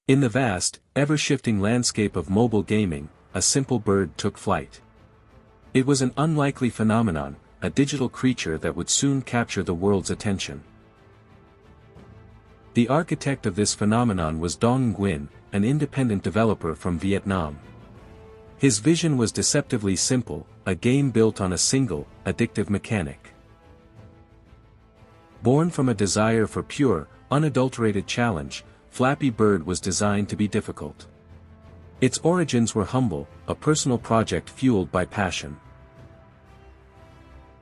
In the vast, ever-shifting landscape of mobile gaming, a simple bird took flight. It was an unlikely phenomenon, a digital creature that would soon capture the world's attention. The architect of this phenomenon was Dong Nguyen, an independent developer from Vietnam. His vision was deceptively simple, a game built on a single, addictive mechanic. Born from a desire for pure, unadulterated challenge, Flappy Bird was designed to be difficult. Its origins were humble, a personal project fueled by passion.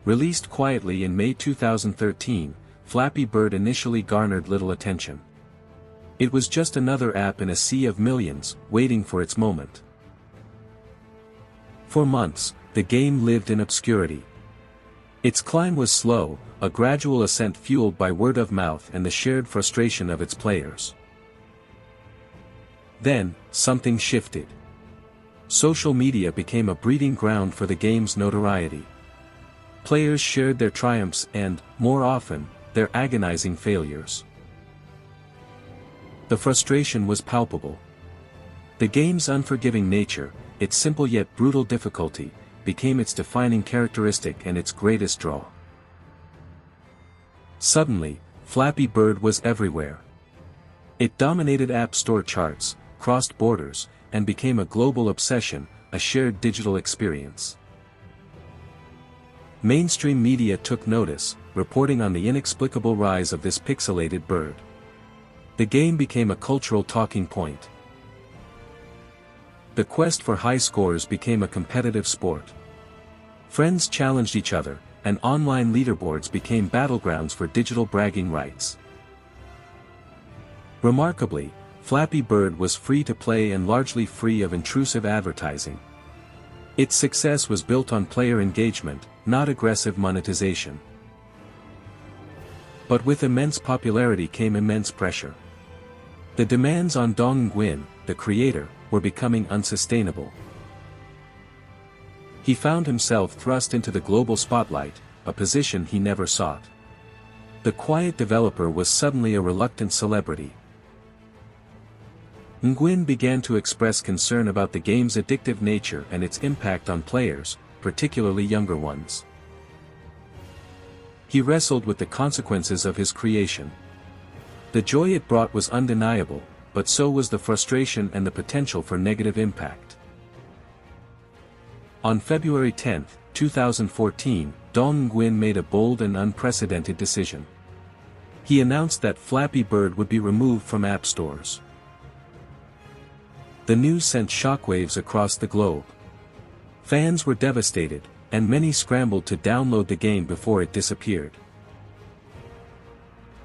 Released quietly in May 2013, Flappy Bird initially garnered little attention. It was just another app in a sea of millions, waiting for its moment. For months, the game lived in obscurity. Its climb was slow, a gradual ascent fueled by word of mouth and the shared frustration of its players. Then, something shifted. Social media became a breeding ground for the game's notoriety. Players shared their triumphs and, more often, their agonizing failures. The frustration was palpable. The game's unforgiving nature, its simple yet brutal difficulty, became its defining characteristic and its greatest draw. Suddenly, Flappy Bird was everywhere. It dominated App Store charts, crossed borders, and became a global obsession, a shared digital experience. Mainstream media took notice, reporting on the inexplicable rise of this pixelated bird. The game became a cultural talking point. The quest for high scores became a competitive sport. Friends challenged each other, and online leaderboards became battlegrounds for digital bragging rights. Remarkably, Flappy Bird was free to play and largely free of intrusive advertising. Its success was built on player engagement, not aggressive monetization. But with immense popularity came immense pressure. The demands on Dong Nguyen, the creator, were becoming unsustainable. He found himself thrust into the global spotlight, a position he never sought. The quiet developer was suddenly a reluctant celebrity. Nguyen began to express concern about the game's addictive nature and its impact on players, particularly younger ones. He wrestled with the consequences of his creation. The joy it brought was undeniable, but so was the frustration and the potential for negative impact. On February 10, 2014, Dong Nguyen made a bold and unprecedented decision. He announced that Flappy Bird would be removed from app stores. The news sent shockwaves across the globe. Fans were devastated, and many scrambled to download the game before it disappeared.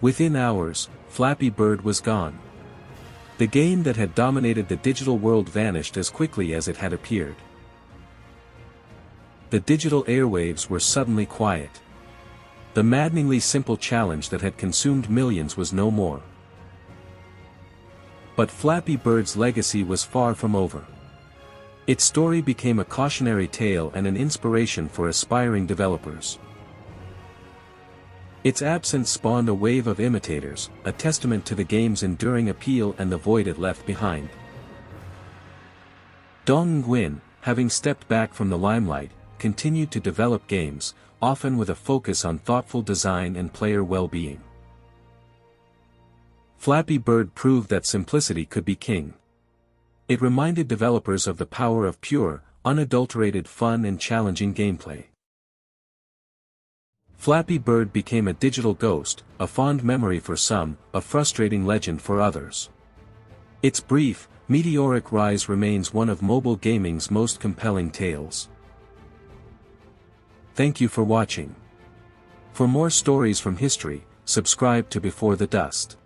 Within hours, Flappy Bird was gone. The game that had dominated the digital world vanished as quickly as it had appeared. The digital airwaves were suddenly quiet. The maddeningly simple challenge that had consumed millions was no more. But Flappy Bird's legacy was far from over. Its story became a cautionary tale and an inspiration for aspiring developers. Its absence spawned a wave of imitators, a testament to the game's enduring appeal and the void it left behind. Dong Nguyen, having stepped back from the limelight, continued to develop games, often with a focus on thoughtful design and player well-being. Flappy Bird proved that simplicity could be king. It reminded developers of the power of pure, unadulterated fun and challenging gameplay. Flappy Bird became a digital ghost, a fond memory for some, a frustrating legend for others. Its brief, meteoric rise remains one of mobile gaming's most compelling tales. Thank you for watching. For more stories from history, subscribe to Before the Dust.